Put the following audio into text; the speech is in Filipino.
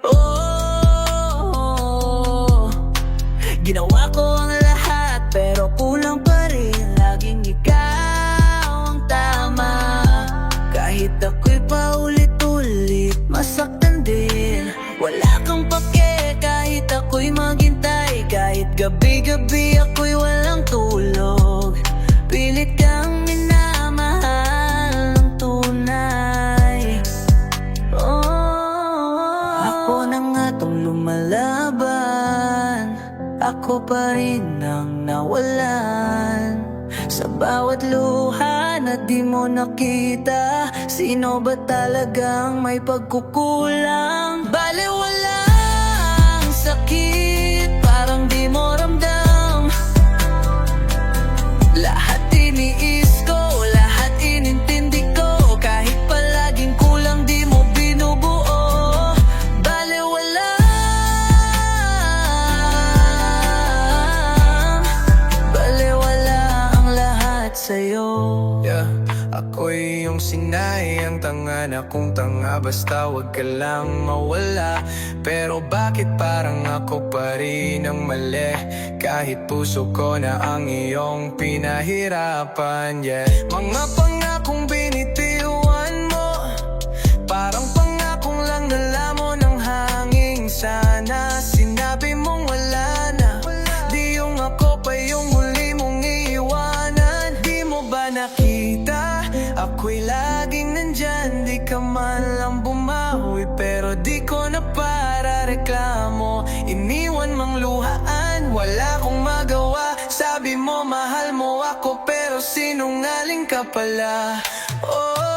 Oh, ginawa ko ang lahat pero kulang pa rin. Laging ikaw ang tama. Kahit ako'y paulit-ulit masaktan din. Wala kang pake kahit ako'y maghintay. Kahit gabi-gabi ako'y walang tulog. Pilit kang minamahal ng tunay. Ako na nga tong lumalaban. Ako pa rin ang nawalan. Sa bawat luha na di mo nakita, sino ba talagang may pagkukulang? Baliwalang sakit, parang di mo ramdam. Lahat iniis ko, lahat inintindi ko. Kahit palaging kulang di mo binubuo. Baliwala ang lahat sa'yo. Yeah, ako'y iyong sinayang, tanga na kung tanga, basta wag ka lang mawala. Pero bakit parang ako pa rin ang mali? Kahit puso ko na ang iyong pinahirapan, yeah. Mga pangakong binitiwan mo, parang pangakong lang nalamon ng hangin. Sana sinabi mong wala na, di yung ako pa yung huli mong iiwanan. Di mo ba nakita, ako'y laging nandyan. Di ka man lang bumawi, pero di ko na para reklamo. Iniwan mang luhaan, wala akong magawa. Sabi mo mahal mo ako, pero sinungaling ka pala. Oh,